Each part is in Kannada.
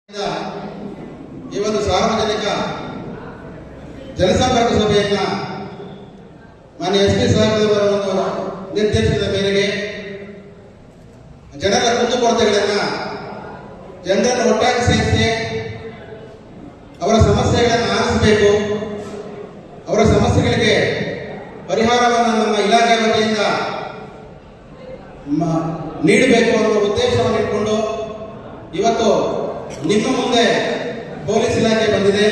ಈ ಒಂದು ಸಾರ್ವಜನಿಕ ಜನಸಂಪರ್ಕ ಸಭೆಯನ್ನ ಮಾನ್ಯ ಎಸ್ ಪಿ ಸಾಹೇಬರ ಒಂದು ನಿರ್ದೇಶನದ ಮೇರೆಗೆ ಜನರ ಕುಂದುಕೊರತೆಗಳನ್ನ ಜನರನ್ನು ಒಟ್ಟಾಗಿ ಸೇರಿಸಿ ಅವರ ಸಮಸ್ಯೆಗಳನ್ನು ಆಲಿಸಬೇಕು, ಅವರ ಸಮಸ್ಯೆಗಳಿಗೆ ಪರಿಹಾರವನ್ನು ನಮ್ಮ ಇಲಾಖೆ ವತಿಯಿಂದ ನೀಡಬೇಕು ಅನ್ನುವ ಉದ್ದೇಶವನ್ನು ಇಟ್ಕೊಂಡು ಇವತ್ತು ನಿಮ್ಮ ಮುಂದೆ ಪೊಲೀಸ್ ಇಲಾಖೆ ಬಂದಿದೆ.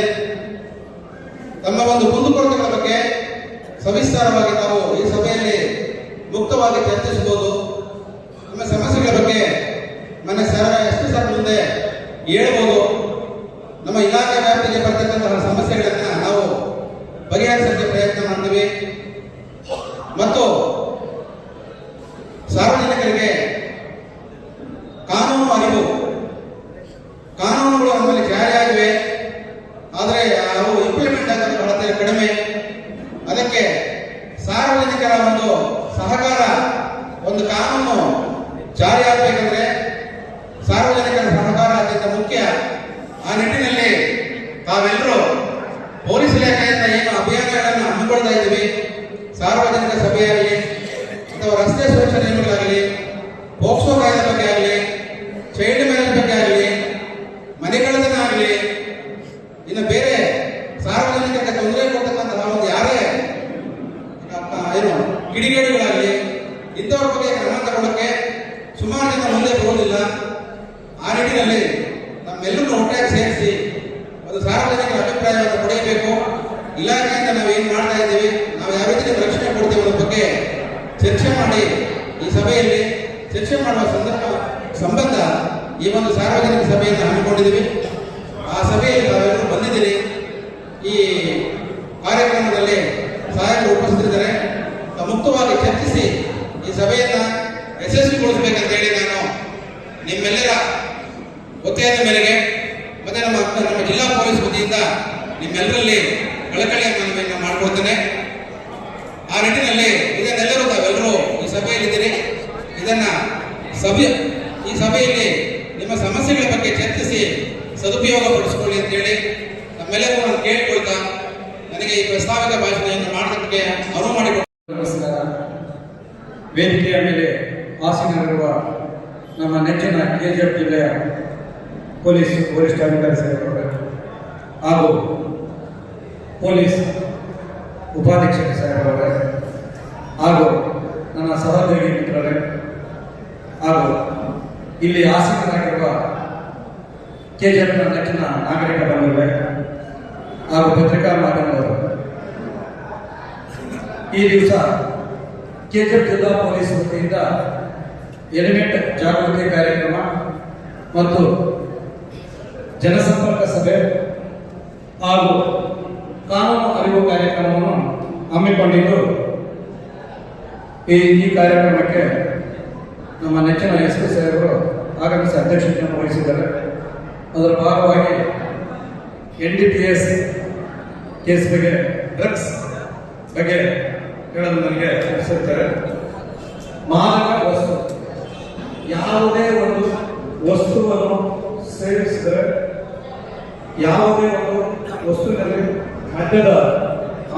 ತಮ್ಮ ಒಂದು ಕುಂದುಕೊರತೆಗಳ ಬಗ್ಗೆ ಸವಿಸ್ತಾರವಾಗಿ ತಾವು ಈ ಸಭೆಯಲ್ಲಿ ಮುಕ್ತವಾಗಿ ಚರ್ಚಿಸಬಹುದು. ನಮ್ಮ ಸಮಸ್ಯೆಗಳ ಬಗ್ಗೆ ಮನೆ ಎಷ್ಟು ಸರ್ ಮುಂದೆ ಹೇಳ್ಬೋದು. ನಮ್ಮ ಇಲಾಖೆ ವ್ಯಾಪ್ತಿಗೆ ಬರ್ತಕ್ಕಂತಹ ಸಮಸ್ಯೆಗಳನ್ನ ನಾವು ಬಗೆಹರಿಸಲಿಕ್ಕೆ ಪ್ರಯತ್ನ ಮಾಡ್ತೀವಿ ಮತ್ತು ಸಾರ್ವಜನಿಕರಿಗೆ ಕಾನೂನು ಅರಿವು, ಕಾನೂನುಗಳು ನಮ್ಮಲ್ಲಿ ಜಾರಿಯಾಗಿವೆ, ಆದರೆ ಅವು ಇಂಪ್ಲಿಮೆಂಟ್ ಆಗೋದು ಬಹಳ ಕಡಿಮೆ. ಅದಕ್ಕೆ ಸಾರ್ವಜನಿಕರ ಒಂದು ಸಹಕಾರ, ಒಂದು ಕಾನೂನು ಜಾರಿಯಾಗಬೇಕಂದ್ರೆ ಸಾರ್ವಜನಿಕರ ಸಹಕಾರ ಅತ್ಯಂತ ಮುಖ್ಯ. ಆ ನಿಟ್ಟಿನಲ್ಲಿ ತಾವೆಲ್ಲರೂ ಪೊಲೀಸ್ ಇಲಾಖೆಯಿಂದ ಏನು ಅಭಿಯಾನಗಳನ್ನು ಹಮ್ಮಿಕೊಳ್ತಾ ಇದ್ದೀವಿ, ಸಾರ್ವಜನಿಕ ಸಭೆಯಾಗಲಿ ಅಥವಾ ರಸ್ತೆ ಸುರಕ್ಷಾ ನಿಯಮಗಳಾಗಲಿ, ಪೋಕ್ಸೋ ಕಾಯ್ದೆ ಬಗ್ಗೆ ಆಗಲಿ, ಚೈಲ್ಡ್ ಮ್ಯಾರೇಜ್ ಬಗ್ಗೆ ಆಗಲಿ, ಮನೆಗಳನ್ನ ಆಗಲಿ, ಇನ್ನು ಬೇರೆ ಸಾರ್ವಜನಿಕರಿಗೆ ತೊಂದರೆ ಕೊಡ್ತಕ್ಕಂತಹ ಒಂದು ಯಾರೇ ಏನು ಕಿಡಿಗೇಡಿಗಳಾಗಲಿ ಇಂಥವ್ರ ಬಗ್ಗೆ ಕ್ರಮ ತಗೊಳ್ಳಕ್ಕೆ ಸುಮಾರು ಜನ ಮುಂದೆ ಬರುವುದಿಲ್ಲ. ಆ ನಿಟ್ಟಿನಲ್ಲಿ ನಮ್ಮೆಲ್ಲರೂ ಒಟ್ಟಾಗಿ ಸೇರಿಸಿ ಒಂದು ಸಾರ್ವಜನಿಕರ ಅಭಿಪ್ರಾಯವನ್ನು ಪಡೆಯಬೇಕು. ಇಲಾಖೆಯಿಂದ ನಾವು ಏನು ಮಾಡ್ತಾ ಇದ್ದೀವಿ, ನಾವು ಯಾವ ರೀತಿ ರಕ್ಷಣೆ ಕೊಡ್ತೀವಿ ಅನ್ನೋ ಬಗ್ಗೆ ಚರ್ಚೆ ಮಾಡಿ ಈ ಸಭೆಯಲ್ಲಿ ಚರ್ಚೆ ಮಾಡುವ ಸಂಬಂಧ ಈ ಒಂದು ಸಾರ್ವಜನಿಕ ಸಭೆಯನ್ನು ಹಮ್ಮಿಕೊಂಡಿದ್ದೀವಿ. ಆ ಸಭೆಯಲ್ಲಿ ತಾವೆಲ್ಲರೂ ಬಂದಿದ್ದೀರಿ. ಈ ಕಾರ್ಯಕ್ರಮದಲ್ಲಿ ಸಹಾಯಕರು ಉಪಸ್ಥಿತರಿದ್ದಾರೆ. ಮುಕ್ತವಾಗಿ ಚರ್ಚಿಸಿ ಈ ಸಭೆಯನ್ನ ಯಶಸ್ವಿಗೊಳಿಸಬೇಕಂತ ಹೇಳಿ ನಾನು ನಿಮ್ಮೆಲ್ಲರ ಒತ್ತಾಯದ ಮೇರೆಗೆ ಮತ್ತೆ ನಮ್ಮ ಜಿಲ್ಲಾ ಪೊಲೀಸ್ ವತಿಯಿಂದ ನಿಮ್ಮೆಲ್ಲರಲ್ಲಿ ಕಳಕಳಿಯ ಮನವಿಯನ್ನು ಮಾಡಿಕೊಡ್ತೇನೆ. ಆ ನಿಟ್ಟಿನಲ್ಲಿ ಇದನ್ನೆಲ್ಲರೂ ತಾವೆಲ್ಲರೂ ಈ ಸಭೆಯಲ್ಲಿದ್ದೀರಿ. ಈ ಸಭೆಯಲ್ಲಿ ನಿಮ್ಮ ಸಮಸ್ಯೆಗಳ ಬಗ್ಗೆ ಚರ್ಚಿಸಿ ಸದುಪಯೋಗ ಪಡಿಸಿಕೊಳ್ಳಿ ಅಂತೇಳಿ ನಮ್ಮೆಲ್ಲರೂ ನಾನು ಕೇಳಿಕೊಳ್ತಾ ನನಗೆ ಈ ಪ್ರಸ್ತಾವಿಕ ಭಾಷಣೆಯನ್ನು ಮಾಡೋದಕ್ಕೆ ಅನುವು ಮಾಡಿಕೊಡ್ತೀನಿ. ನಮಸ್ಕಾರ. ವೇದಿಕೆಯ ಮೇಲೆ ಆಸೀನರಿರುವ ನಮ್ಮ ನೆಚ್ಚಿನ ಕೆಜಿಎಫ್ ಜಿಲ್ಲೆಯ ಪೊಲೀಸ್ ವರಿಷ್ಠಾಧಿಕಾರಿ ಸಾಹೇಬರು ಹಾಗೂ ಪೊಲೀಸ್ ಉಪಾಧೀಕ್ಷಕ ಸಾಹೇಬರವರೇ ಹಾಗೂ ನನ್ನ ಸಹೋದ್ಯೋಗಿ ಮಿತ್ರರೇ ಹಾಗೂ ಇಲ್ಲಿ ಆಸೀನರಾಗಿರುವ ಕೆಜಿಎಫ್ನ ನೆಚ್ಚಿನ ನಾಗರಿಕ ಬಂಧುಗಳೇ ಹಾಗೂ ಪತ್ರಿಕಾ ಮಾಧ್ಯಮದವರು, ಈ ದಿವಸ ಕೆಜಿಎಫ್ ಜಿಲ್ಲಾ ಪೊಲೀಸ್ ವತಿಯಿಂದ ಹೆಲ್ಮೆಟ್ ಜಾಗೃತಿ ಕಾರ್ಯಕ್ರಮ ಮತ್ತು ಜನಸಂಪರ್ಕ ಸಭೆ ಹಾಗೂ ಕಾನೂನು ಅರಿವು ಕಾರ್ಯಕ್ರಮವನ್ನು ಹಮ್ಮಿಕೊಂಡಿದ್ದು, ಈ ಕಾರ್ಯಕ್ರಮಕ್ಕೆ ನಮ್ಮ ನೆಚ್ಚಿನ ಎಸ್ ಪಿ ಸಾಹೇಬರು ಆಗಮಿಸಿ ಅಧ್ಯಕ್ಷತೆಯನ್ನು ವಹಿಸಿದ್ದಾರೆ. ಅದರ ಭಾಗವಾಗಿ NDPS ಕೇಸ್ ಬಗ್ಗೆ, ಡ್ರಗ್ಸ್ ಬಗ್ಗೆ ಹೇಳಲು ನನಗೆ ತಿಳಿಸುತ್ತಾರೆ. ಮಾದಕ ವಸ್ತು, ಯಾವುದೇ ಒಂದು ವಸ್ತುವನ್ನು ಸೇವಿಸಿದರೆ, ಯಾವುದೇ ಒಂದು ವಸ್ತುವಿನಲ್ಲಿ ಮದ್ಯದ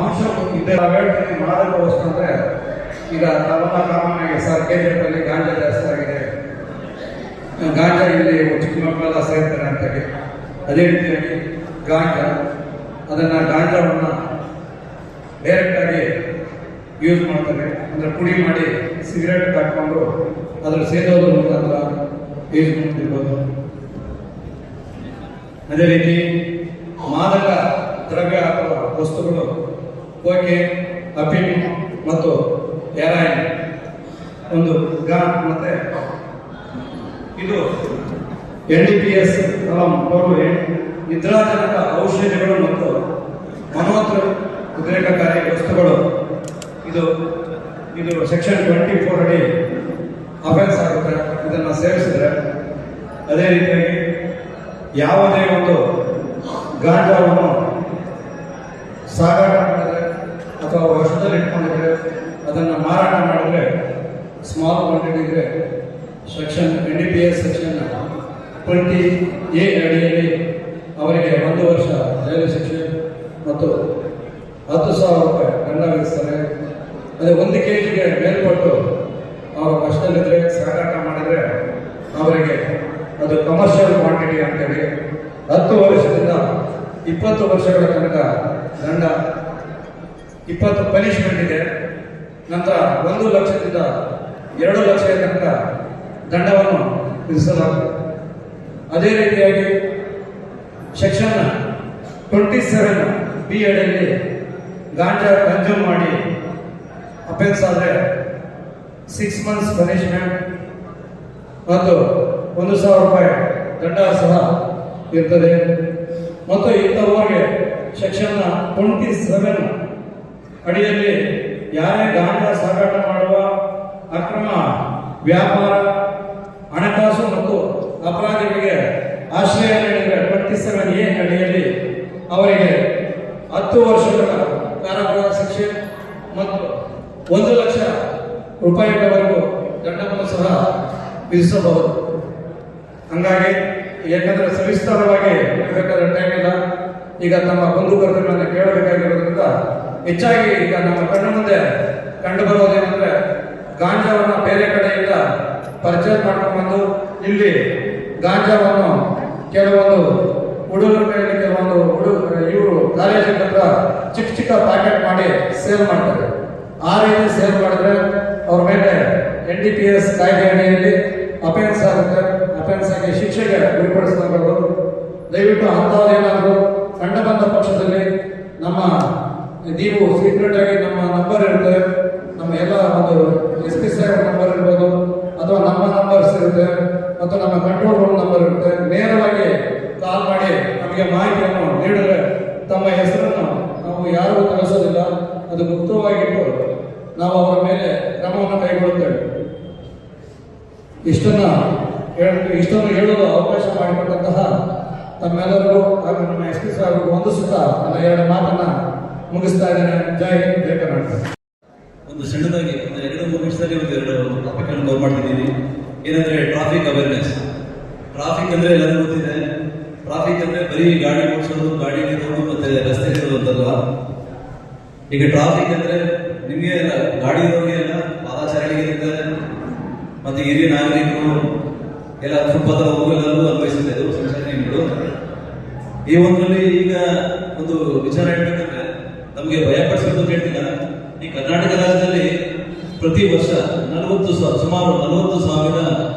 ಅಂಶ ಇದ್ದರೆ ಹೇಳ್ತೀನಿ. ಮಾದಕ ವಸ್ತು ಅಂದರೆ ಈಗ ನಾವೆಲ್ಲ ಕಾಮನ್ನಾಗಿ ಸರ್ ಕೆಜಿಎಫಲ್ಲಿ ಗಾಂಜಾ ಜಾಸ್ತಿ ಆಗಿದೆ, ಗಾಂಜಾ ಇಲ್ಲಿ ಚಿಕ್ಕ ಮಕ್ಕಳೆಲ್ಲ ಸೇರ್ತಾರೆ ಅಂತೇಳಿ. ಅದೇ ರೀತಿಯಾಗಿ ಗಾಂಜಾವನ್ನು ಡೈರೆಕ್ಟಾಗಿ ಯೂಸ್ ಮಾಡ್ತಾರೆ, ಅಂದರೆ ಪುಡಿ ಮಾಡಿ ಸಿಗರೇಟ್ ಹಾಕ್ಕೊಂಡು ಅದರ ಸೇದೋದ್ರ ಮುಖಾಂತರ ಯೂಸ್ ಮಾಡ್ತಿರ್ಬೋದು. ಅದೇ ರೀತಿ ಮಾದಕ ದ್ರವ್ಯ ಅಥವಾ ವಸ್ತುಗಳು ಕೋಕೆ, ಅಫೀಮ್ ಮತ್ತು ಹೆರಾಯಿನ್ ಒಂದು ಗ್ರಾಮ್, ಮತ್ತೆ ಇದು NDPS ನಿದ್ರಾಜನಕ ಔಷಧಿಗಳು ಮತ್ತು ಉದ್ರೇಕಕಾರಿ ವಸ್ತುಗಳು, ಇದು ಸೆಕ್ಷನ್ 24 ಅಡಿ ಅಫೆನ್ಸ್ ಆಗುತ್ತೆ ಇದನ್ನು ಸೇವಿಸಿದ್ರೆ. ಅದೇ ರೀತಿಯಾಗಿ ಯಾವುದೇ ಒಂದು ಗಾಂಜಾವನ್ನು ಸಾಗಾಟ ಮಾಡಿದ್ರೆ ಅಥವಾ ವರ್ಷದಲ್ಲಿ ಇಟ್ಕೊಂಡಿದ್ರೆ ಅದನ್ನು ಮಾರಾಟ ಮಾಡಿದ್ರೆ ಸ್ಮಾಲ್ ಕ್ವಾಂಟಿಟಿ ಇದ್ರೆ ಸೆಕ್ಷನ್ NDPS ಸೆಕ್ಷನ್ 20A ಅಡಿಯಲ್ಲಿ ಅವರಿಗೆ 1 ವರ್ಷ ಜೈಲು ಶಿಕ್ಷೆ ಮತ್ತು 10,000 ರೂಪಾಯಿ ದಂಡ ವಿಧಿಸ್ತಾರೆ. ಅದೇ 1 kg ಮೇಲ್ಪಟ್ಟು ಅವರು ಕಷ್ಟದಲ್ಲಿದ್ದರೆ ಸಾಗಾಟ ಮಾಡಿದರೆ ಅವರಿಗೆ ಅದು ಕಮರ್ಷಿಯಲ್ ಕ್ವಾಂಟಿಟಿ ಅಂತೇಳಿ 10 ವರ್ಷದಿಂದ 20 ವರ್ಷಗಳ ತನಕ ದಂಡ, 20 ಪನಿಷ್ಮೆಂಟ್ ಇದೆ. ನಂತರ 1 ಲಕ್ಷದಿಂದ 2 ಲಕ್ಷದ ತನಕ ದಂಡವನ್ನು ವಿಧಿಸಲಾಗುತ್ತದೆ. ಅದೇ ರೀತಿಯಾಗಿ ಸೆಕ್ಷನ್ 27B ಅಡಿಯಲ್ಲಿ ಗಾಂಜಾ ಕನ್ಸ್ಯೂಮ್ ಮಾಡಿ ಅಫೆನ್ಸ್ ಆದರೆ 6 months ಪನಿಷ್ಮೆಂಟ್ ಮತ್ತು 1,000 ರೂಪಾಯಿ ದಂಡ ಸಹ ಇರ್ತದೆ. ಮತ್ತು ಇಂಥವರಿಗೆ ಸೆಕ್ಷನ್ 27 ಅಡಿಯಲ್ಲಿ ಯಾರೇ ಗಾಂಜಾ ಸಾಗಾಟ ಮಾಡುವ, ಅಕ್ರಮ ವ್ಯಾಪಾರ, ಹಣಕಾಸು ಮತ್ತು ಅಪರಾಧಿಗಳಿಗೆ ಆಶ್ರಯ ನೀಡಿದರೆ 27A ಅಡಿಯಲ್ಲಿ ಅವರಿಗೆ 10 ವರ್ಷಗಳ ಕಾರಾಗೃಹ ಶಿಕ್ಷೆ ಮತ್ತು 1 ಲಕ್ಷ ರೂಪಾಯಿಗಳವರೆಗೂ ದಂಡವನ್ನು ಸಹ ವಿಧಿಸಬಹುದು. ಹಂಗಾಗಿ ಯಾಕಂದ್ರೆ ಸವಿಸ್ತಾರವಾಗಿ ಬೇಕಾದ ಟೈಮ್ ಇಲ್ಲ, ಈಗ ತಮ್ಮ ಬಂಧುಕರ್ತಗಳನ್ನು ಕೇಳಬೇಕಾಗಿರೋದ್ರಿಂದ ಹೆಚ್ಚಾಗಿ ಈಗ ನಮ್ಮ ಕಣ್ಣು ಮುಂದೆ ಕಂಡು ಬರುವುದೇನೆಂದ್ರೆ ಗಾಂಜಾವನ್ನು ಬೇರೆ ಕಡೆಯಿಂದ ಪರ್ಚೇಸ್ ಮಾಡ್ಕೊಂಡ್ಬಂದು ಇಲ್ಲಿ ಗಾಂಜಾವನ್ನು ಕೆಲವೊಂದು ಹುಡುಗರ ಕೈಯಲ್ಲಿ ಕೆಲವೊಂದು ಇವರು ಕಾಲೇಜಿನ ಹತ್ರ ಚಿಕ್ಕ ಚಿಕ್ಕ ಪ್ಯಾಕೆಟ್ ಮಾಡಿ ಸೇಲ್ ಮಾಡ್ತಾರೆ. ಆ ರೀತಿ ಸೇಲ್ ಮಾಡಿದ್ರೆ ಅವ್ರ ಮೇಲೆ NDPS ಕಾಯ್ದೆ ಅಡಿಯಲ್ಲಿ ಅಫೆನ್ಸ್ ಆಗುತ್ತೆ. ಅಫೆನ್ಸ್ ಆಗಿ ಶಿಕ್ಷೆಗೆ ಗುರಿಪಡಿಸಬಹುದು. ದಯವಿಟ್ಟು ಅಂಥದ್ದೇನಾದರೂ ಕಂಡು ಬಂದ ಪಕ್ಷದಲ್ಲಿ ನಮ್ಮ ನೀವು ಸೀಕ್ರೆಟ್ ಆಗಿ ನಮ್ಮ ನಂಬರ್ ಇರುತ್ತೆ, ನಮ್ಮ ಎಲ್ಲ ಒಂದು SP ಸಾಹೇಬ್ ನಂಬರ್ ಇರ್ಬೋದು ಅಥವಾ ನಮ್ಮ ನಂಬರ್ಸ್ ಇರುತ್ತೆ ಮತ್ತು ನಮ್ಮ ಕಂಟ್ರೋಲ್ ರೂಮ್ ನಂಬರ್ ಇರುತ್ತೆ. ನೇರವಾಗಿ ಕಾಲ್ ಮಾಡಿ ನಮಗೆ ಮಾಹಿತಿಯನ್ನು ನೀಡಿದ್ರೆ ತಮ್ಮ ಹೆಸರನ್ನು ನಾವು ಯಾರಿಗೂ ತಿಳಿಸೋದಿಲ್ಲ, ಅದು ಗುಪ್ತವಾಗಿಟ್ಟು ನಾವು ಅವರ ಮೇಲೆ ಕ್ರಮವನ್ನು ಕೈಗೊಳ್ಳುತ್ತೇವೆ. ಇಷ್ಟನ್ನು ಹೇಳಲು ಅವಕಾಶ ಮಾಡಿಕೊಟ್ಟಂತಹ ತಮ್ಮೆಲ್ಲರಿಗೂ ಹಾಗೂ ನಮ್ಮ SP ಸಾಹೇಬರಿಗೂ ವಂದಿಸುತ್ತಾ ನನ್ನ 2 ಮಾತನ್ನ ಮುಗಿಸ್ತಾ ಇದ್ದೇನೆ. ಜೈ ಹಿಂದ್, ಜೈ ಕರ್ನಾಟಕ. ಒಂದು ಸಣ್ಣದಾಗಿ 2-3 ನಿಮಿಷದಲ್ಲಿ 2 ಟಾಪಿಕ್ ಅನ್ನು ಕವರ್ ಮಾಡ್ತಿದ್ದೀವಿ. ಏನಂದ್ರೆ ಟ್ರಾಫಿಕ್ ಅವೇರ್ನೆಸ್. ಟ್ರಾಫಿಕ್ ಅಂದ್ರೆ ಎಲ್ಲರಿಗೂ ಗೊತ್ತಿದೆ. ಟ್ರಾಫಿಕ್ ಅಂದ್ರೆ ಬರೀ ಗಾಡಿ ಓಡಿಸೋದು, ಗಾಡಿ ಇರೋದು ಮತ್ತೆ ರಸ್ತೆ ಇರೋದಂತಲ್ಲ. ಈಗ ಟ್ರಾಫಿಕ್ ಅಂದ್ರೆ ನಿಮಗೆ ಎಲ್ಲ ಗಾಡಿ ಇರೋರಿಗೆ ಎಲ್ಲ ಪಾದಾಚಾರಿಗಳಿಗೆ ಇರ್ತಾರೆ, ಮತ್ತೆ ಹಿರಿಯ ನಾಗರಿಕರು ಎಲ್ಲ ಫುಟ್ಪಾತ್ ಹೋಗಲು ಅನ್ವಯಿಸುತ್ತೆ ಇದು ಸಂಚಾರ ನಿಯಮಗಳು. ಈ ಒಂದರಲ್ಲಿ ಈಗ ಒಂದು ವಿಚಾರ ಹೇಳ್ಬೇಕಂದ್ರೆ ನಮಗೆ ಭಯಪಡಿಸೋದು ಹೇಳ್ತಿಲ್ಲ. ಈ ಕರ್ನಾಟಕ ರಾಜ್ಯದಲ್ಲಿ ಪ್ರತಿ ವರ್ಷ ಸುಮಾರು 40,000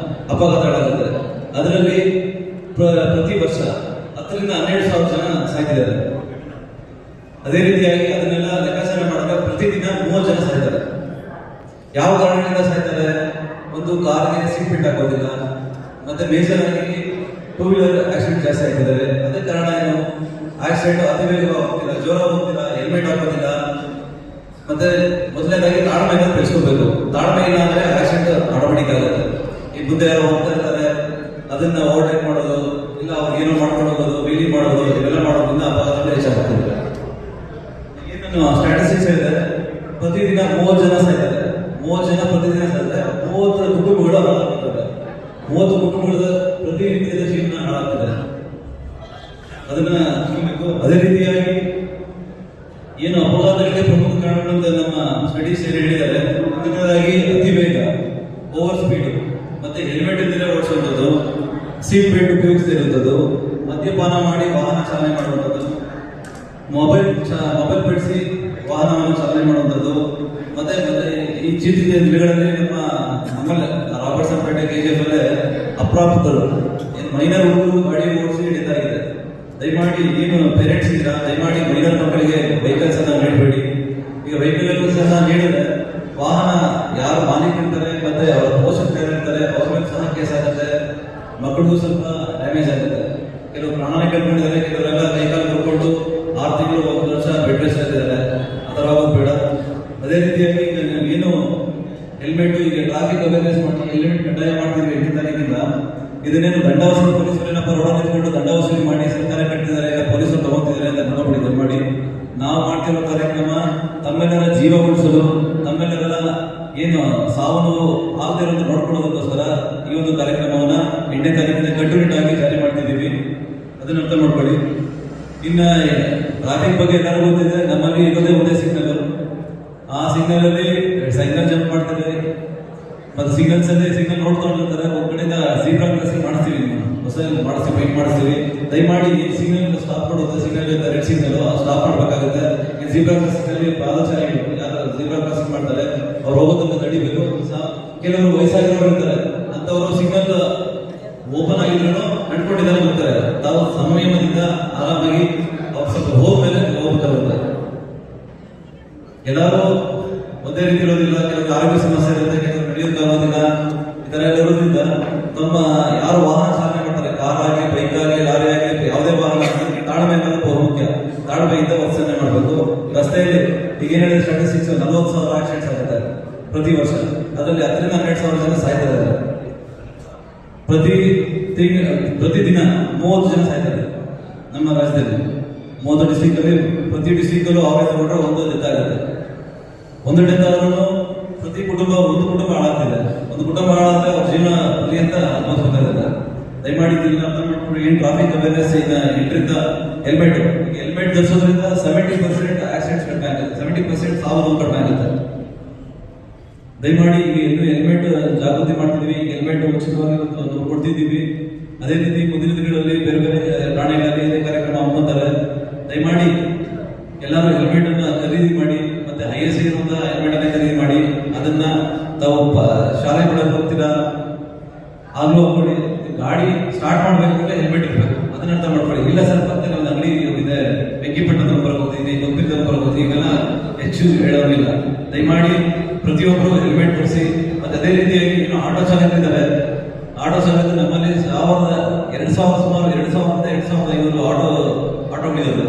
ಅಪಘಾತಗಳಾಗುತ್ತೆ. ಅದರಲ್ಲಿ ಪ್ರತಿ ವರ್ಷ 10ರಿಂದ 12,000 ಜನ ಸಾಯ್ತಿದ್ದಾರೆ. ಅದೇ ರೀತಿಯಾಗಿ ಅದನ್ನೆಲ್ಲ ಲೆಕ್ಕಾಚಾರ ಮಾಡಿದಾಗ ಪ್ರತಿದಿನ 30 ಜನ ಸಾಯ್ತಾರೆ. ಯಾವ ಕಾರಣದಿಂದ ಸಾಯ್ತಾರೆ? ಒಂದು ಕಾರ್ಗೆ ಸೀಟ್ ಬೆಲ್ಟ್ ಹಾಕೋದಿಲ್ಲ, ಮತ್ತೆ ಮೇಜರ್ ಆಗಿ 2 ವೀಲರ್ ಆಕ್ಸಿಡೆಂಟ್ ಜಾಸ್ತಿ ಆಗ್ತಿದ್ದಾರೆ. ಅದೇ ಕಾರಣ ಏನು? ಆಕ್ಸಿಡೆಂಟ್ ಅತಿ ವೇಗ ಹೋಗ್ತಿಲ್ಲ, ಜೋರ ಹೋಗ್ತಿಲ್ಲ, ಹೆಲ್ಮೆಟ್ ಹಾಕೋದಿಲ್ಲ. ಮತ್ತೆ ಮೊದಲನೇದಾಗಿ ತಾಳ್ಮೆಯನ್ನು ಬೆಳೆಸ್ಕೋಬೇಕು. ತಾಳ್ಮೆ ಇಲ್ಲ ಅಂದ್ರೆ ಆಕ್ಸಿಡೆಂಟ್ ಆಟೋಮೆಟಿಕ್ ಆಗುತ್ತೆ. ಈ ಮುಂದೆ ಯಾರೋ ಹೋಗ್ತಾ ಇರ್ತಾರೆ, ಅದನ್ನ ಓವರ್ಟೇಕ್ ಮಾಡೋದು, ಇಲ್ಲ ಅವ್ರು ಏನೋ ಮಾಡ್ಕೊಂಡು ಹೋಗೋದು, ವೀಲಿ ಮಾಡೋದು, ಇವೆಲ್ಲ ಮಾಡೋದ್ರಿಂದ ಅಪಘಾತಗಳು ಹೆಚ್ಚಾಗ್ತದೆ. ಏನು ಸ್ಟ್ಯಾಟಿಸ್ಟಿಕ್ಸ್ ಹೇಳಿದೆ, ಪ್ರತಿದಿನ 30 ಜನ ಸಾಯ್ತಾರೆ. 30 ಜನ ಪ್ರತಿದಿನ ಸಾಯ್ತಾರೆ. 30 ಕುಟುಂಬಗಳು ಹಾಳಾಗ್ತವೆ. 30 ಕುಟುಂಬಗಳ ಪ್ರತಿ ರೀತಿಯಾದ ಜೀವನ ಹಾಳಾಗ್ತದೆ. ಅದನ್ನ ತಿಳ್ಬೇಕು. ಅದೇ ರೀತಿಯಾಗಿ ಏನು ಅಪಘಾತಗಳಿಗೆ ಪ್ರಮುಖ ಕಾರಣಗಳು ಅಂತ ನಮ್ಮ ಸ್ಟಡೀಸ್ ಏನು ಹೇಳಿದ್ದಾರೆ. ಮೊದಲನೇದಾಗಿ ಅತಿ ವೇಗ, ಓವರ್ ಸ್ಪೀಡ್, ಮತ್ತೆ ಹೆಲ್ಮೆಟ್ ಇಲ್ಲದೆ ಓಡಿಸುವಂಥದ್ದು, ಸೀಟ್ ಬೆಲ್ಟ್ ಉಪಯೋಗಿಸದಿರುವಂಥದ್ದು, ಮದ್ಯಪಾನ ಮಾಡಿ ವಾಹನ ಚಾಲನೆ ಮಾಡುವಂಥದ್ದು, ಮೊಬೈಲ್ ಬಿಡಿಸಿ ವಾಹನವನ್ನು ಚಾಲನೆ ಮಾಡುವಂಥದ್ದು, ಮತ್ತೆ ಈ ಚಿತ್ರದ ದಿನಗಳಲ್ಲಿ ನಮ್ಮಲ್ಲಿ ರಾಬರ್ಟ್ಸನ್ ಪೇಟೆ KGF ಅಲ್ಲೇ ಅಪ್ರಾಪ್ತರು ಮೈನರ್ ಹುಡುಗರು ಗಾಡಿ ಓಡಿಸಿ ಹಿಡಿದಾಗಿದೆ. ದಯಮಾಡಿ ಏನು ಪೇರೆಂಟ್ಸ್ ಇದ್ದೀರಾ, ದಯಮಾಡಿ ಮೈನರ್ ಮಕ್ಕಳಿಗೆ ವೆಹಿಕಲ್ಸ್ ಅನ್ನ ನೀಡಬೇಡಿ. ಈಗ ವೆಹಿಕಲ್ ಸಹ ನೀಡಿದ್ರೆ ವಾಹನ ಯಾರು ಮಾಲೀಕರಿರ್ತಾರೆ ಮತ್ತೆ ಅವರ ಪೋಷಕರಿರ್ತಾರೆ ಅವ್ರ ಮೇಲೆ ಸಹ ಕೇಸ್ ಆಗುತ್ತೆ. ಮಕ್ಕಳಿಗೂ ಸ್ವಲ್ಪ ಡ್ಯಾಮೇಜ್ ಆಗುತ್ತೆ. ಕೆಲವು ಪ್ರಾಣಾನ ಕಳ್ಕೊಂಡಿದ್ದಾರೆ, ಕೆಲವರೆಲ್ಲ ವೆಹಿಕಲ್ ನೋಡ್ಕೊಂಡು 6 ತಿಂಗಳು 1 ವರ್ಷ ಬೆಡ್ ರೆಸ್ಟ್ ಆಗಿದ್ದಾರೆ. ಆ ಥರ ಆಗೋದು ಬೇಡ. ಅದೇ ರೀತಿಯಾಗಿ ಈಗ ಏನು ಹೆಲ್ಮೆಟ್, ಈಗ ಟ್ರಾಫಿಕ್ ಅವೇರ್ನೆಸ್ ಮಾಡಿ ಹೆಲ್ಮೆಟ್ ಕಡ್ಡಾಯ ಮಾಡ್ತಿದ್ವಿ 8ನೇ ತಾರೀಕಿಂದ. ಇದನ್ನೇನು ದಂಡ ವಸೂಲಿ ಪೊಲೀಸರೇನಪ್ಪ ರೋಡ ನಿಂತ್ಕೊಂಡು ದಂಡ ವಸೂಲಿ ಮಾಡಿ ಸರ್ಕಾರ ಕಟ್ಟಿದ್ದಾರೆ, ಈಗ ಪೊಲೀಸರು ತಗೊಂತಿದ್ದಾರೆ ಅಂತ ನೋಡ್ಬಿಡಿ. ದಯಮಾಡಿ ನಾವು ಮಾಡ್ತಿರೋ ಕಾರ್ಯಕ್ರಮ ತಮ್ಮೆಲ್ಲರ ಜೀವ ಉಳಿಸಲು, ತಮ್ಮೆಲ್ಲರ ಏನು ಸಾವು ಆಗದಿರೋದು ನೋಡ್ಕೊಳ್ಳೋದಕ್ಕೋಸ್ಕರ ಈ ಒಂದು ಕಾರ್ಯಕ್ರಮವನ್ನ 8ನೇ ತಾರೀಕಿನ ಕಟ್ಟುನಿಟ್ಟಾಗಿ ಅರ್ಥ ಮಾಡ್ಕೊಳ್ಳಿ. ಇನ್ನ ಟ್ರಾಫಿಕ್ ಬಗ್ಗೆ ಎಲ್ಲರಿಗೂ ಗೊತ್ತಿದೆ, ನಮ್ಮಲ್ಲಿ ಇರೋದೇ ಒಂದೇ ಸಿಗ್ನಲ್. ಆ ಸಿಗ್ನಲ್ ಅಲ್ಲಿ ಸೈಕಲ್ ಜಂಪ್ ಮಾಡ್ತಾರೆ, ಮತ್ತೆ ಸಿಗ್ನಲ್ಸ್ ಅಲ್ಲಿ ಸಿಗ್ನಲ್ ನೋಡ್ಕೊಂಡಿರ್ತಾರೆ. ಒಂದ್ ಕಡೆಯಿಂದ ಜೀಬ್ರಾ ಕ್ರಾಸಿಂಗ್ ಮಾಡಿಸ್ತೀವಿ, ಹೊಸ ಮಾಡಿಸ್ತೀವಿ, ಪೇಂಟ್ ಮಾಡಿಸ್ತೀವಿ. ದಯಮಾಡಿ ಈ ಸಿಗ್ನಲ್ ಸ್ಟಾಪ್ ಕೊಡುತ್ತೆ, ಸಿಗ್ನಲ್ ರೆಡ್ ಸಿಗ್ನಲ್ ಸ್ಟಾಪ್ ಮಾಡ್ಬೇಕಾಗುತ್ತೆ. ಈ ಜೀಬ್ರಾ ಕ್ರಾಸಿಂಗ್ ಅಲ್ಲಿ ಪಾದಚಾರಿಗಳು ಯಾರು ಜೀಬ್ರಾ ಕ್ರಾಸಿಂಗ್ ಮಾಡ್ತಾರೆ ಅವ್ರು ಹೋಗೋದನ್ನ ತಡಿಬೇಕು. ಕೆಲವರು ವಯಸ್ಸಾಗಿರೋರು ಇರ್ತಾರೆ, ಅಂತವರು ಸಿಗ್ನಲ್ ಓಪನ್ ಆಗಿದ್ರು ನಡ್ಕೊಂಡಿದ್ದಾರೆ ಬರ್ತಾರೆ. ತಾವು ಸಂಯಮದಿಂದ ಆರಾಮಾಗಿ ಅವ್ರು ಸ್ವಲ್ಪ ಹೋದ್ಮೇಲೆ ಹೋಗ್ಬೇಕಾಗುತ್ತೆ. ಎಲ್ಲರೂ ಒಂದೇ ರೀತಿ ಇರೋದಿಲ್ಲ, ಕೆಲವರು ಆರೋಗ್ಯ ಸಮಸ್ಯೆ ಇರುತ್ತೆ, ಕೆಲವರು ನಡೆಯೋಕ್ಕಾಗೋದಿಲ್ಲ. ಈ ತರ ಎಲ್ಲ ಇರೋದ್ರಿಂದ ತಮ್ಮ ಯಾರು ವಾಹನ ಚಾಲನೆ ಮಾಡ್ತಾರೆ, ಕಾರ್ ಆಗಲಿ, ಬೈಕ್ ಆಗಲಿ, ಲಾರಿ ಆಗಲಿ, ಯಾವುದೇ ವಾಹನ ಆಗಲಿ, ತಾಳ್ಮೆ ಅನ್ನೋದು ಬಹುಮುಖ್ಯ. ತಾಳ್ಮೆಯಿಂದ ವರ್ತನೆ ಮಾಡಬೇಕು. ರಸ್ತೆಯಲ್ಲಿ ಈಗ ಏನ್ ಹೇಳಿದ್ರೆ ಸ್ಟಾಟಿಸ್ಟಿಕ್ಸ್ 40,000 ಆಕ್ಸಿಡೆಂಟ್ಸ್ ಆಗುತ್ತೆ ಪ್ರತಿ ವರ್ಷ. ಅದರಲ್ಲಿ 10,000 to 12,000 ಜನ ಸಾಯ್ತಾ ಇದ್ದಾರೆ. ಪ್ರತಿದಿನ 30 ಜನ ಸಾಯ್ತಾರೆ ನಮ್ಮ ರಾಜ್ಯದಲ್ಲಿ. 30 ಡಿಸ್ಟ್ರಿಕ್ಟ್ ಅಲ್ಲಿ ಪ್ರತಿ ಡಿಸ್ಟ್ರಿಕ್ಟ್ ಅಲ್ಲೂ ಅವರೇ ತಗೊಂಡ್ರೆ ಒಂದು ಡೆತ್ ಆಗುತ್ತೆ. ಒಂದು ಡೆತ್ ಆದ್ರೂ ಪ್ರತಿ ಕುಟುಂಬ ಒಂದು ಕುಟುಂಬ ಹಾಳಾಗ್ತಿದೆ. ಒಂದು ಕುಟುಂಬ ಹಾಳಾದ್ರೆ ಅವ್ರ ಜೀವನ ಪರ್ಯಂತ ಅನುಭವಿಸಬೇಕಾಗುತ್ತೆ. ದಯಮಾಡಿ ಇದನ್ನ ಅರ್ಥ ಮಾಡ್ಕೊಂಡು ಏನ್ ಟ್ರಾಫಿಕ್ ಅವೇರ್ನೆಸ್ ಈಗ ಇಟ್ಟರಿಂದ ಹೆಲ್ಮೆಟ್ ಧರಿಸೋದ್ರಿಂದ 70% ಆಕ್ಸಿಡೆಂಟ್ಸ್ ಕಡಿಮೆ ಆಗುತ್ತೆ, 70% ಸಾವು ಕಡಿಮೆ ಆಗುತ್ತೆ. ದಯಮಾಡಿ ಈಗ ಇನ್ನೂ ಹೆಲ್ಮೆಟ್ ಜಾಗೃತಿ ಮಾಡ್ತಿದೀವಿ, ಹೆಲ್ಮೆಟ್ ಉಚಿತವಾಗಿ ಕೊಡ್ತಿದ್ದೀವಿ. ಅದೇ ರೀತಿ ಮುಂದಿನ ದಿನಗಳಲ್ಲಿ ಬೇರೆ ಬೇರೆ ಪ್ರಾಣಿಗಳಲ್ಲಿ ಇದೇ ಕಾರ್ಯಕ್ರಮ ಹಮ್ಮಿಕೊಳ್ತಾರೆ. ದಯಮಾಡಿ ಎಲ್ಲರೂ ಹೆಲ್ಮೆಟ್ ಅನ್ನ ಖರೀದಿ ಮಾಡಿ, ಮತ್ತೆ IS ಇರುವಂತಹ ಹೆಲ್ಮೆಟ್ ಅನ್ನ ಖರೀದಿ ಮಾಡಿ. ಅದನ್ನ ತಾವು ಶಾಲೆ ಬಿಡಕ್ಕೆ ಹೋಗ್ತೀರಾ ಆಗ್ಲೂ ಹಾಕೊಳ್ಳಿ. ಗಾಡಿ ಸ್ಟಾರ್ಟ್ ಮಾಡ್ಬೇಕು ಅಂದ್ರೆ ಹೆಲ್ಮೆಟ್ ಇರ್ಬೇಕು, ಅದನ್ನ ಅರ್ಥ ಮಾಡ್ಕೊಳ್ಳಿ. ಇಲ್ಲ ಸರ್ ಪಕ್ಕದಲ್ಲಿ ಒಂದು ಅಂಗಡಿ ಇದೆ, ಬೆಂಕಿಪಟ್ಟ ಬರಬಹುದು, ಗೊತ್ತಿದ್ದ ಬರಬಹುದು, ಈಗೆಲ್ಲ ಹೆಚ್ಚು ಹೇಳೋದಿಲ್ಲ. ದಯಮಾಡಿ ಪ್ರತಿಯೊಬ್ಬರು ಹೆಲ್ಮೆಟ್ ಧರಿಸಿ. ಮತ್ತೆ ಅದೇ ರೀತಿಯಾಗಿ ಇನ್ನು ಆಟೋ ಚಾಲಕರಿದ್ದಾರೆ. ಆಟೋ ಚಾಲಕರು ನಮ್ಮಲ್ಲಿ ಸುಮಾರು 2,500 ಆಟೋಗಳಿದ್ದಾರೆ.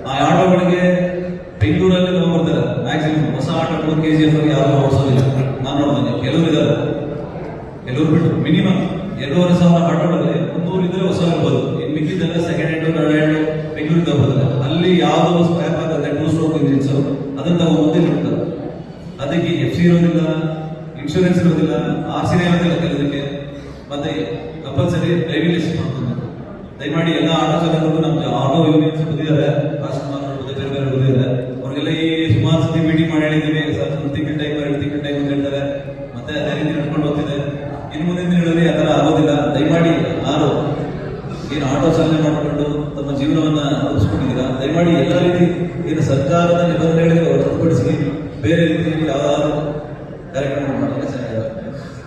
ಆ ಆಟೋಗಳಿಗೆ ಬೆಂಗಳೂರಲ್ಲಿ ತಗೊಂಡ್ಬರ್ತಾರೆ. ಮ್ಯಾಕ್ಸಿಮಮ್ ಹೊಸ ಆಟೋಗಳು KGF ಯಾರು ಓಡಿಸೋದಿಲ್ಲ. ನಾನು ನೋಡ್ತೇನೆ, ಕೆಲವರು ಇದ್ದಾರೆ, ಕೆಲವರು ಬಿಟ್ಟು ಮಿನಿಮಮ್ 2,500 ಆಟೋಗಳಲ್ಲಿ 300 ಇದ್ರೆ ಹೊಸ ಇರ್ಬೋದು. ಇನ್ನು ಮಿಕ್ಕಿದ್ದೆಲ್ಲ ಸೆಕೆಂಡ್ ಹ್ಯಾಂಡ್, ಥರ್ಡ್ ಹ್ಯಾಂಡ್ ಬೆಂಗಳೂರಿಗೆ ತಗೋತಾರೆ. ಅಲ್ಲಿ ಯಾವ್ದು ಸ್ಕ್ರ್ಯಾಪ್ ಆಗುತ್ತೆ 2 ಸ್ಟ್ರೋಕ್ ಇಂಜಿನ್ಸ್ ಅದನ್ನ ತಗೊಂಡ್ಬಂದು ಇರ್ತಾರೆ. ಅದಕ್ಕೆ FC ಇರೋದಿಲ್ಲ, ಇನ್ಶೂರೆನ್ಸ್ ಇರೋದಿಲ್ಲ, RC ಇರೋದಿಲ್ಲ ಕೆಲವಕ್ಕೆ. ಮತ್ತೆ ಕಂಪಲ್ಸರಿ ಡ್ರೈವಿಂಗ್ ಲೈಸೆನ್ಸ್ ಮಾಡ್ಕೊಬೇಕು. ದಯಮಾಡಿ ಎಲ್ಲ ಆಟೋ ಚಾಲಕರು ನಮ್ಮ ಆಟೋ ಯೂನಿಯನ್ಸ್ ಬಂದಿದ್ದಾರೆ, ರಾಜ್ಕುಮಾರ್ ಬೇರೆ ಬೇರೆ ಬಂದಿದ್ದಾರೆ. ಅವ್ರಿಗೆಲ್ಲ ಈ ಸುಮಾರು ಸತಿ ಮೀಟಿಂಗ್ ಮಾಡಿ ಹೇಳಿದ್ದೀವಿ. ಸರ್ 1 ತಿಂಗಳ ಟೈಮ್ 2 ತಿಂಗಳ ಟೈಮ್ ಅಂತ ಹೇಳ್ತಾರೆ. ಮತ್ತೆ ಅದೇ ರೀತಿ ನಡ್ಕೊಂಡು ಹೋಗ್ತಿದೆ. ಇನ್ನು ಮುಂದಿನ ದಿನಗಳಲ್ಲಿ ಆ ಥರ ಆಗೋದಿಲ್ಲ. ದಯಮಾಡಿ ಯಾರು ಏನು ಆಟೋ ಚಾಲನೆ ಮಾಡಿಕೊಂಡು ತಮ್ಮ ಜೀವನವನ್ನ ರೂಪಿಸ್ಕೊಂಡಿದ್ದೀರಾ, ದಯಮಾಡಿ ಎಲ್ಲ ರೀತಿ ಏನು ಸರ್ಕಾರದ ನಿಬಂಧನೆಗಳಿಗೆ ಹೊರತುಪಡಿಸಿ ಬೇರೆ ರೀತಿಯಲ್ಲಿ ಯಾವ್ದಾದ್ರು ಕಾರ್ಯಕ್ರಮ ಮಾಡಲಿಕ್ಕೆ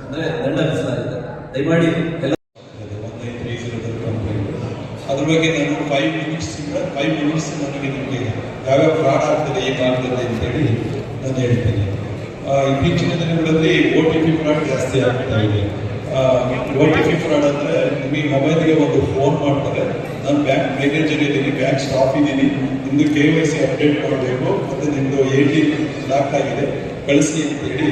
ಅಂದ್ರೆ ದಂಡ ವಿಧಿಸಲಾಗಿದೆ. ದಯಮಾಡಿ ಎಲ್ಲ ಅದ್ರ ಬಗ್ಗೆ ನಾನು 5 ಮಿನಿಟ್ಸ್ ನನಗೆ ನಿಮಗೆ ಯಾವ್ಯಾವ ಫ್ರಾಡ್ ಆಗ್ತದೆ ಈ ಭಾಗದಲ್ಲಿ ಅಂತೇಳಿ ನಾನು ಹೇಳ್ತೇನೆ. ಇತ್ತೀಚಿನ ದಿನಗಳಲ್ಲಿ OTP ಫ್ರಾಡ್ ಜಾಸ್ತಿ ಆಗ್ತಾ ಇದೆ. OTP ಫ್ರಾಡ್ ಅಂದ್ರೆ ನಿಮಗೆ ಮೊಬೈಲ್ಗೆ ಒಂದು ಫೋನ್ ಮಾಡ್ತಾರೆ, ನಾನು ಬ್ಯಾಂಕ್ ಮ್ಯಾನೇಜರ್ ಇದ್ದೀನಿ, ಬ್ಯಾಂಕ್ ಸ್ಟಾಫ್ ಇದ್ದೀನಿ, ನಿಮ್ದು KYC ಅಪ್ಡೇಟ್ ಮಾಡಬೇಕು, ಮತ್ತೆ ನಿಮ್ದು ATM ಲಾಕ್ ಆಗಿದೆ ಕಳಿಸಿ ಅಂತೇಳಿ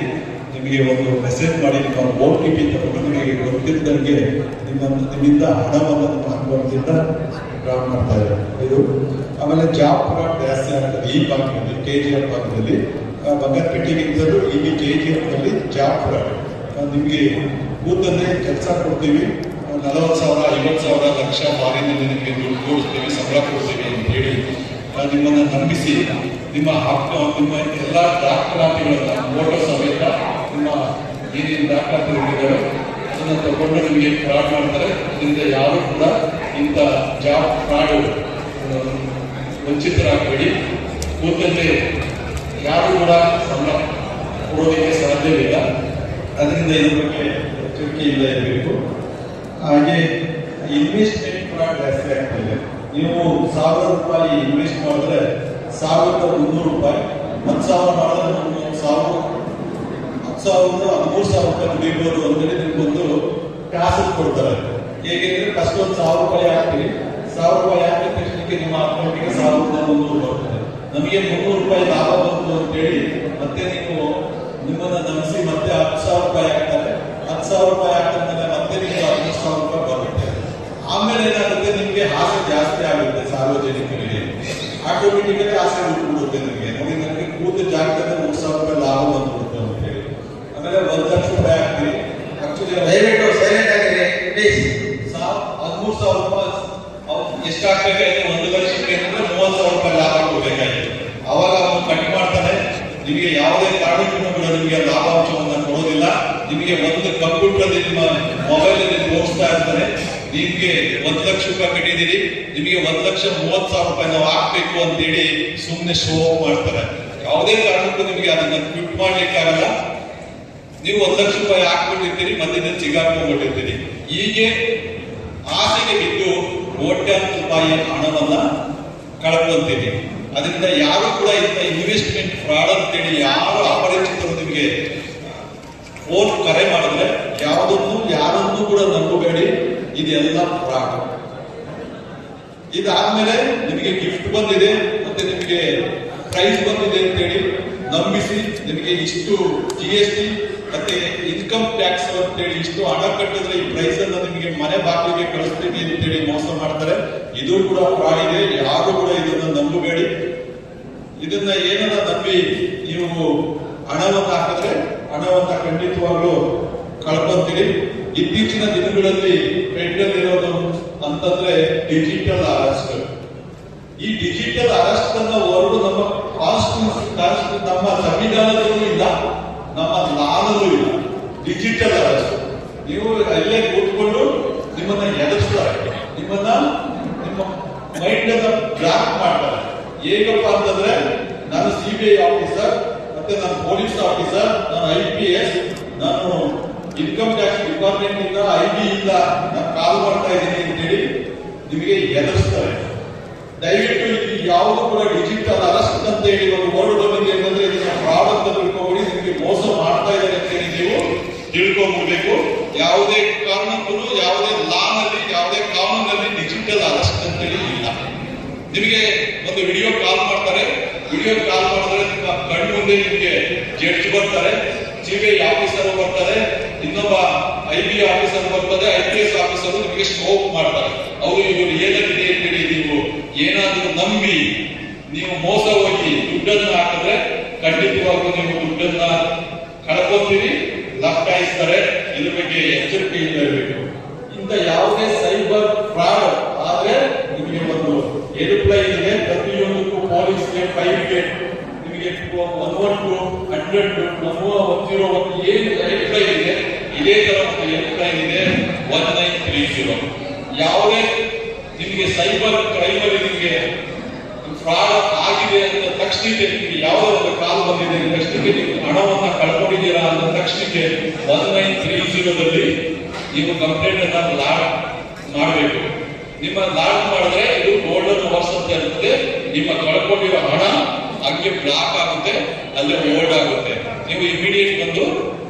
ನಿಮಗೆ ಒಂದು ಮೆಸೇಜ್ ಮಾಡಿ ನಿಮ್ಮ OTP ತಗೊಂಡು ನಿಮಗೆ ಗೊತ್ತಿದ್ದಂಗೆ ನಿಮ್ಮಿಂದ ಹಣವನ್ನು ಅಕೌಂಟಿಂದ ಫ್ರಾಡ್ ಮಾಡ್ತಾ ಇದ್ದಾರೆ ಇದು. ಆಮೇಲೆ ಜಾಬ್ ಫ್ರಾಡ್ ಜಾಸ್ತಿ ಆಗ್ತದೆ ಈ ಭಾಗದಲ್ಲಿ, KGF ಭಾಗದಲ್ಲಿ. ಬಂಗಾರಪೇಟೆಗಿಂತಲೂ ಇಲ್ಲಿ KGF ನಲ್ಲಿ ಜಾಬ್ ಫ್ರಾಡ್. ನಿಮಗೆ ಕೂತಲ್ಲೇ ಕೆಲಸ ಕೊಡ್ತೀವಿ, 40,000, 50,000, ಲಕ್ಷ ಮಾರಿನಲ್ಲಿ ನಿಮಗೆ ದುಡ್ಡು ಕೊಡ್ತೀವಿ, ಸಂಬಳ ಕೊಡ್ತೀವಿ ಅಂತ ಹೇಳಿ ನಿಮ್ಮನ್ನು ನಂಬಿಸಿ ನಿಮ್ಮ ಎಲ್ಲ ದಾಖಲಾತಿಗಳನ್ನ ಫೋಟೋ ಸಮೇತ ನಿಮ್ಮ ಏನೇನು ದಾಖಲಾತಿಗಳಿದ್ದಾವೆ ಅದನ್ನು ತಗೊಂಡು ನಿಮಗೆ ಫ್ರಾಡ್ ಮಾಡ್ತಾರೆ. ಇದರಿಂದ ಯಾರು ಕೂಡ ಇಂಥ ಜಾಬ್ ಫ್ರಾಡ್ ವಂಚಿತರಾಗಬೇಡಿ. ಕೂತಲ್ಲೇ ಯಾರು ಕೂಡ ಸಂಬಳ ಕೊಡೋದಕ್ಕೆ ಸಾಧ್ಯವಿಲ್ಲ. ಅದರಿಂದ ಇದ್ರ ಬಗ್ಗೆ ಎಚ್ಚರಿಕೆಯಿಂದ ಇರಬೇಕು. ಹಾಗೆ ಇನ್ವೆಸ್ಟ್ಮೆಂಟ್ ಫ್ರಾಡ್ ಜಾಸ್ತಿ ಆಗ್ತದೆ. ನೀವು 1,000 ರೂಪಾಯಿ ಇನ್ವೆಸ್ಟ್ ಮಾಡಿದ್ರೆ 1,300 ರೂಪಾಯಿ, 10,000 ಮಾಡಿದ್ರೆ 13,000 ರೂಪಾಯಿ ದುಡಿಬೋದು ಅಂತೇಳಿ ನಿಮ್ಗೊಂದು ಕ್ಲಾಸಸ್ ಕೊಡ್ತಾರೆ. ಹೇಗೆಂದ್ರೆ ಫಸ್ಟ್ ಒಂದು 1,000 ರೂಪಾಯಿ ಹಾಕ್ತೀವಿ, 1,000 ರೂಪಾಯಿ ಹಾಕಿದ ತಕ್ಷಣಕ್ಕೆ ನಿಮ್ಮ ಅಕೌಂಟಿಗೆ 1,300 ಬರ್ತದೆ. ನಮಗೆ 300 ರೂಪಾಯಿ ಲಾಭ ಬಂತು ಅಂತೇಳಿ ಮತ್ತೆ ನೀವು ನಿಮ್ಮನ್ನ ನಂಬಿಸಿ ಮತ್ತೆ 10,000 ರೂಪಾಯಿ ಹಾಕ್ತಾರೆ. 10,000 ರೂಪಾಯಿ ಹಾಕಿದ್ಮೇಲೆ ಮತ್ತೆ ನಿಮ್ಗೆ 15,000 ರೂಪಾಯಿ ಬರುತ್ತೆ. ಆಮೇಲೆ ಏನಾಗುತ್ತೆ, ನಿಮ್ಗೆ ಆಸೆ ಜಾಸ್ತಿ ಆಗುತ್ತೆ. ಸಾರ್ವಜನಿಕರಿಗೆ ಆಟೋಮೆಟಿಕಲಿ ಆಸೆ ಹುಟ್ಟುಬಿಡುತ್ತೆ. ನನಗೆ ಕೂತ ಜಾಗದಲ್ಲಿ 3,000 ರೂಪಾಯಿ ಲಾಭ ಬಂದ್ಬಿಡುತ್ತೆ ಅಂತ ಹೇಳಿ ಆಮೇಲೆ 1,00,000 ರೂಪಾಯಿ ಹಾಕ್ತೀವಿ. ಆಕ್ಚುಲಿ ದಯವಿಟ್ಟು ಸೈಲೆಂಟ್ ಆಗಿರಿ ಪ್ಲೀಸ್. 13,000 ರೂಪಾಯಿ ಎಷ್ಟಾಗ ಹಾಕ್ಬೇಕಾದ್ರೆ 1 ಲಕ್ಷಕ್ಕೆ ಅಂದ್ರೆ 30,000 ರೂಪಾಯಿ ಲಾಭ ಕೊಡ್ಬೇಕಾಗಿದೆ. ಅವಾಗ ಅವನು ಕಟ್ ಮಾಡ್ತಾನೆ. ನಿಮಗೆ ಯಾವುದೇ ಕಾರಣಕ್ಕೂ ಕೂಡ ನಿಮಗೆ ಲಾಭಾಂಶವನ್ನು ಕೊಡೋದಿಲ್ಲ. ನಿಮಗೆ ಒಂದು ಕಂಪ್ಯೂಟರ್ ನಿಮ್ಮ ಮೊಬೈಲ್ ಅಲ್ಲಿ ತೋರಿಸ್ತಾ ಇರ್ತಾರೆ, ನಿಮ್ಗೆ 1 ಲಕ್ಷ ರೂಪಾಯಿ ಕಟ್ಟಿದ್ದೀರಿ, ನಿಮಗೆ 1,30,000 ರೂಪಾಯಿ ನಾವು ಹಾಕ್ಬೇಕು ಅಂತೇಳಿ ಸುಮ್ಮನೆ ಶೋ ಮಾಡ್ತಾರೆ. ಯಾವುದೇ ಕಾರಣಕ್ಕೂ ನಿಮಗೆ ಅದನ್ನ ಕ್ವಿಟ್ ಮಾಡ್ಲಿಕ್ಕಾಗಲ್ಲ. ನೀವು 1 ಲಕ್ಷ ರೂಪಾಯಿ ಹಾಕ್ಬಿಟ್ಟಿರ್ತೀರಿ, ಮಧ್ಯದಲ್ಲಿ ಸಿಗಾಕೊಂಡ್ಬಿಟ್ಟಿರ್ತೀರಿ. ಹೀಗೆ ಆಸೆಗೆ ಬಿದ್ದು ಕೋಟ್ಯಾಂತರ ರೂಪಾಯಿ ಹಣವನ್ನ ಕಳ್ಕೊಂತೀವಿ. ಅದರಿಂದ ಯಾರು ಕೂಡ ಇಂಥ ಇನ್ವೆಸ್ಟ್ಮೆಂಟ್ ಫ್ರಾಡ್ ಅಂತೇಳಿ ಯಾರು ಅಪರಿಚಿತರು ನಿಮಗೆ ಫೋನ್ ಕರೆ ಮಾಡಿದ್ರೆ ಯಾರನ್ನೂ ಕೂಡ ನಂಬಬೇಡಿ. ಇದೆಲ್ಲ ಫ್ರಾಡ್. ಇದಾದ್ಮೇಲೆ ನಿಮಗೆ ಗಿಫ್ಟ್ ಬಂದಿದೆ ಮತ್ತೆ ನಿಮಗೆ ಪ್ರೈಸ್ ಬಂದಿದೆ ಅಂತೇಳಿ ನಂಬಿಸಿ ನಿಮಗೆ ಇಷ್ಟು GST ಮತ್ತೆ ಇನ್ಕಮ್ ಟ್ಯಾಕ್ಸ್ ಅಂತೇಳಿ ಇಷ್ಟು ಹಣ ಕಟ್ಟಿದ್ರೆ ಈ ಪ್ರೈಸ್ ಅನ್ನ ನಿಮಗೆ ಮನೆ ಬಾಗಿಲಿಗೆ ಕಳಿಸ್ತೀವಿ ಅಂತೇಳಿ ಮೋಸ ಮಾಡ್ತಾರೆ. ಇದು ಕೂಡ ಫ್ರಾಡ್ ಇದೆ. ಯಾರು ಕೂಡ ಇದನ್ನ ನಂಬಬೇಡಿ. ಇದನ್ನ ಏನನ್ನ ನಂಬಿ ನೀವು ಹಣವನ್ನು ಹಾಕಿದ್ರೆ ಹಣವನ್ನ ಖಂಡಿತವಾಗ್ಲೂ ಕಳ್ಕೊಂತೀರಿ. ಇತ್ತೀಚಿನ ದಿನಗಳಲ್ಲಿ ಟ್ರೆಂಡ್ ಇರೋದು ಅಂತಂದ್ರೆ ಡಿಜಿಟಲ್ ಅರೆಸ್ಟ್. ಈ ಡಿಜಿಟಲ್ ಅರೆಸ್ಟ್ ಅನ್ನ ಹೊರಡು ನಮ್ಮ ನಮ್ಮ ಸಂವಿಧಾನದಲ್ಲೂ ಇಲ್ಲ, ನಮ್ಮ ಲಾನಲ್ಲೂ ಇಲ್ಲ. ಡಿಜಿಟಲ್ ಅರೆಸ್ಟ್ ನೀವು ಅಲ್ಲೇ ಕೂತ್ಕೊಂಡು ನಿಮ್ಮನ್ನ ಎದುರಿಸ್ತಾರೆ, ನಿಮ್ಮ ಮೈಂಡ್ ಅನ್ನ ಬ್ಲಾಕ್ ಮಾಡ್ತಾರೆ. ಹೇಗಪ್ಪ ಅಂತಂದ್ರೆ ನಾನು CBI ಆಫೀಸರ್ ಮತ್ತೆ ನಾನು ಪೊಲೀಸ್ ಆಫೀಸರ್, ನಾನು IPS, ನಾನು ಇನ್ಕಮ್ ಟ್ಯಾಕ್ಸ್ ಡಿಪಾರ್ಟ್ಮೆಂಟ್ ಇಂದ IB ಇಂದ ನಾನು ಕಾಲ್ ಮಾಡ್ತಾ ಇದ್ದೀನಿ ಅಂತೇಳಿ ನಿಮಗೆ ಎದುರಿಸ್ತಾರೆ. ದಯವಿಟ್ಟು ಇದು ಯಾವುದು ಕೂಡ ಡಿಜಿಟಲ್ ಅರೆಸ್ಟ್ ಅಂತ ಹೇಳಿ ಒಂದು ವರ್ಡ್ ಬಂದಿದೆ ಅಂತಂದ್ರೆ ಇದನ್ನ ಫ್ರಾಡ್ ಅಂತ ತಿಳ್ಕೊಬೇಡಿ. ನಿಮಗೆ ಮೋಸ ಮಾಡ್ತಾ ಇದ್ದಾರೆ ಅಂತ ಹೇಳಿ ನೀವು ತಿಳ್ಕೊಂಡ್ಬಿಡ್ಬೇಕು. ಯಾವುದೇ ಕಾರಣಕ್ಕೂ ಯಾವುದೇ ಲಾನಲ್ಲಿ ಯಾವುದೇ ಕಾನೂನಲ್ಲಿ ಡಿಜಿಟಲ್ ಅರೆಸ್ಟ್ ಅಂತೇಳಿ ಇಲ್ಲ. ನಿಮಗೆ ಒಂದು ವಿಡಿಯೋ ಕಾಲ್ ಮಾಡ್ತಾರೆ, ವಿಡಿಯೋ ಕಾಲ್ ಮಾಡಿದ್ರೆ ನಿಮ್ಮ ಕಣ್ಣು ಮುಂದೆ ನಿಮಗೆ ಜಡ್ಜ್ ಬರ್ತಾರೆ, CBI ಆಫೀಸರ್ ಬರ್ತಾರೆ, ಇನ್ನೊಬ್ಬ IB ಆಫೀಸರ್ ಬರ್ತದೆ, IPS ಆಫೀಸರ್ ನಿಮಗೆ ಸ್ಕೋಪ್ ಮಾಡ್ತಾರೆ. ಅವರು ಇವರು ಏನಾಗಿದೆ ಅಂತೇಳಿ ನೀವು ಏನಾದ್ರೂ ನಂಬಿ ನೀವು ಮೋಸ ಹೋಗಿ ದುಡ್ಡನ್ನ ಹಾಕಿದ್ರೆ ಖಂಡಿತವಾಗ್ಲೂ ನೀವು ದುಡ್ಡನ್ನ ಕಳ್ಕೊಂತೀರಿ, ಲಕ್ಕಾಯಿಸ್ತಾರೆ. ಇದ್ರ ಬಗ್ಗೆ ಎಚ್ಚರಿಕೆಯಿಂದ ಇರಬೇಕು. ಇಂಥ ಯಾವುದೇ ಸೈಬರ್ ಫ್ರಾಡ್ ಆದ್ರೆ ನಿಮಗೆ ಒಂದು ಹೆಲ್ಪ್ಲೈನ್ ಇದೆ. ಪ್ರತಿಯೊಂದಕ್ಕೂ ಪೊಲೀಸ್ಗೆ 5 ನಿಮಗೆ 112 100 101 ಏನು ಹೆಲ್ಪ್ಲೈನ್ ಇದೆ, ಇದೇ ತರ ಒಂದು ಹೆಲ್ಪ್ಲೈನ್ ಇದೆ 1930. ಯಾವುದೇ ನಿಮಗೆ ಸೈಬರ್ ಕ್ರೈಮ್ ಅಲ್ಲಿ ನಿಮಗೆ ಫ್ರಾಡ್ ಆಗಿದೆ ಅಂತ ತಕ್ಷಣಕ್ಕೆ ನಿಮಗೆ ಯಾವುದೋ ಒಂದು ಕಾಲ್ ಬಂದಿದೆ, ತಕ್ಷಣಕ್ಕೆ ನೀವು ಹಣವನ್ನ ಕಳ್ಕೊಂಡಿದ್ದೀರಾ ಅಂತ ತಕ್ಷಣಕ್ಕೆ 1930 ನೀವು ಕಂಪ್ಲೇಂಟ್ ಅನ್ನ ಲಾಡ್ ಮಾಡಬೇಕು. ನಿಮ್ಮ ಲಾಡ್ ಮಾಡಿದ್ರೆ ಇದು ಗೋಲ್ಡನ್ ಅವರ್ಸ್ ಅಂತ ಇರುತ್ತೆ. ನಿಮ್ಮ ಕಳ್ಕೊಂಡಿರೋ ಹಣ ಹಂಗೆ ಬ್ಲಾಕ್ ಆಗುತ್ತೆ, ಅಲ್ಲೇ ಹೋಲ್ಡ್ ಆಗುತ್ತೆ. ನೀವು ಇಮಿಡಿಯೇಟ್ ಬಂದು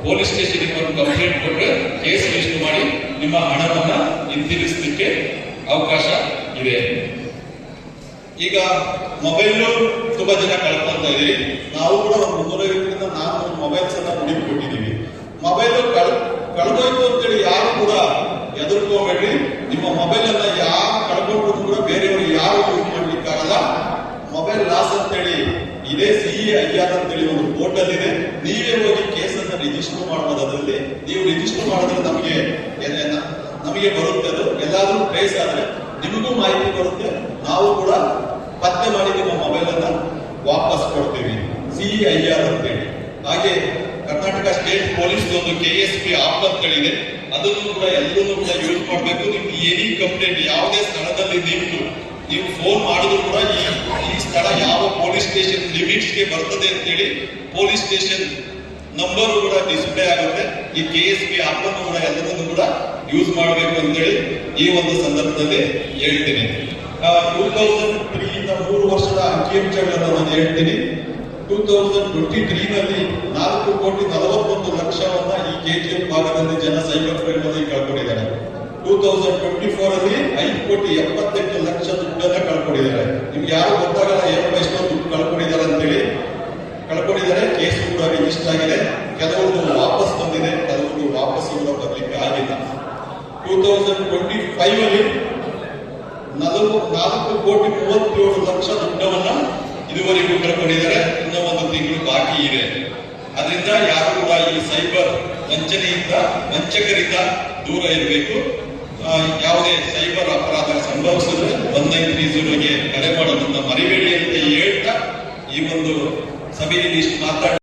ಪೊಲೀಸ್ ಸ್ಟೇಷನ್ಗೆ ಒಂದು ಕಂಪ್ಲೇಂಟ್ ಕೊಟ್ಟರೆ ಕೇಸ್ ರಿಜಿಸ್ಟರ್ ಮಾಡಿ ನಿಮ್ಮ ಹಣವನ್ನ ಹಿಂತಿರುಗಿಸಲಿಕ್ಕೆ ಅವಕಾಶ ಇದೆ. ಈಗ ಮೊಬೈಲ್ ತುಂಬಾ ಜನ ಕಳ್ಕೊಂತ ಇದೀವಿ. ನಾವು ಕೂಡ ಒಂದು 350ರಿಂದ 400 ಮೊಬೈಲ್ಸ್ ಅನ್ನ ಹುಡುಕಿಕೊಟ್ಟಿದ್ದೀವಿ. ಮೊಬೈಲ್ ಕಳೆದೋಯ್ತು ಅಂತೇಳಿ ಯಾರು ಕೂಡ ಎದುರ್ಕೋಬೇಡ್ರಿ. ನಿಮ್ಮ ಮೊಬೈಲ್ ಅನ್ನ ಯಾರು ಕಳ್ಕೊಂಡ್ರು ಕೂಡ ಬೇರೆಯವರು ಯಾರು ಯೂಸ್ ಮಾಡ್ಲಿಕ್ಕಾಗಲ್ಲ. ಮೊಬೈಲ್ ಲಾಸ್ ಅಂತೇಳಿ ಇದೇ CEIR ಅಂತೇಳಿ ಒಂದು ಪೋರ್ಟಲ್ ಇದೆ. ನೀವೇ ಹೋಗಿ ಕೇಸನ್ನ ರಿಜಿಸ್ಟರ್ ಮಾಡಬಹುದು. ಅದರಲ್ಲಿ ನೀವು ರಿಜಿಸ್ಟರ್ ಮಾಡಿದ್ರೆ ನಮಗೆ ಬರುತ್ತೆ. ಅದು ಎಲ್ಲಾದ್ರೂ ಟ್ರೇಸ್ ಆದ್ರೆ ನಿಮಗೂ ಮಾಹಿತಿ ಬರುತ್ತೆ. ನಾವು ಕೂಡ ಪತ್ತೆ ಮಾಡಿ ನಿಮ್ಮ ಮೊಬೈಲ್ ಅನ್ನ ವಾಪಸ್ ಕೊಡ್ತೀವಿ. CEIR ಅಂತೇಳಿ. ಹಾಗೆ ಕರ್ನಾಟಕ ಸ್ಟೇಟ್ ಪೊಲೀಸ್ ಒಂದು KSP ಆಪ್ ಅಂತೇಳಿದೆ. ಅದನ್ನು ಕೂಡ ಎಲ್ಲರೂ ಕೂಡ ಯೂಸ್ ಮಾಡಬೇಕು. ನಿಮ್ಗೆ ಎನಿ ಕಂಪ್ಲೇಂಟ್ ಯಾವುದೇ ಸ್ಥಳದಲ್ಲಿ ನೀವು ಫೋನ್ ಮಾಡಿದ್ರು ಕೂಡ ಈ ಸ್ಥಳ ಯಾವ ಪೊಲೀಸ್ ಸ್ಟೇಷನ್ ಲಿಮಿಟ್ಸ್ಗೆ ಬರ್ತದೆ ಅಂತೇಳಿ ಪೊಲೀಸ್ ಸ್ಟೇಷನ್ ನಂಬರ್ ಕೂಡ ಡಿಸ್ಪ್ಲೇ ಆಗುತ್ತೆ. ಈ KSP ಆಪ್ ಅನ್ನು ಕೂಡ ಎಲ್ಲರನ್ನು ಕೂಡ ಯೂಸ್ ಮಾಡಬೇಕು ಅಂತೇಳಿ ಈ ಒಂದು ಸಂದರ್ಭದಲ್ಲಿ ಹೇಳ್ತೀನಿ. 2003 ಇಂದ 3 ವರ್ಷದ ಅಂಕಿಅಂಶಗಳನ್ನು ನಾನು ಹೇಳ್ತೀನಿ. 2023 ನಲ್ಲಿ 4,41,00,000 ಈ KGF ಭಾಗದಲ್ಲಿ ಜನ ಸೈಬರ್ ಕ್ರೈಮ್ ಅಲ್ಲಿ ಕಳ್ಕೊಂಡಿದ್ದಾರೆ. 2024 ಅಲ್ಲಿ 5,78,00,000 ದುಡ್ಡನ್ನ ಕಳ್ಕೊಂಡಿದ್ದಾರೆ. ನಿಮ್ಗೆ ಯಾರು ಗೊತ್ತಾಗಲ್ಲ ಏನಪ್ಪ ಎಷ್ಟೋ ದುಡ್ಡು ಕಳ್ಕೊಂಡಿದ್ದಾರೆ ಅಂತೇಳಿ. ಕಳ್ಕೊಂಡಿದ್ದಾರೆ. ಕೇಸ್ ಕೂಡ ರಿಜಿಸ್ಟರ್ ಆಗಿದೆ. ಕೆಲವೊಂದು ವಾಪಸ್ ಬಂದಿದೆ, ಕೆಲವೊಂದು ವಾಪಸ್ ಕೂಡ ಬರ್ಲಿಕ್ಕೆ ಆಗಿಲ್ಲ. 2025 ಅಲ್ಲಿ 4,37,00,000 ದುಡ್ಡವನ್ನ ಇದುವರೆಗೂ ಕಳ್ಕೊಂಡಿದ್ದಾರೆ. ಇನ್ನೂ ಒಂದು ತಿಂಗಳು ಬಾಕಿ ಇದೆ. ಅದರಿಂದ ಯಾರು ಕೂಡ ಈ ಸೈಬರ್ ವಂಚನೆಯಿಂದ ವಂಚಕರಿಂದ ದೂರ ಇರಬೇಕು. ಯಾವುದೇ ಸೈಬರ್ ಅಪರಾಧ ಸಂಭವಿಸಿದ್ರೆ 1930ಗೆ ಕರೆ ಮಾಡೋದನ್ನ ಮರಿಬೇಡಿ ಅಂತ ಹೇಳ್ತಾ ಈ ಒಂದು ಸಭೆಯಲ್ಲಿ ಇಷ್ಟು ಮಾತಾಡಿ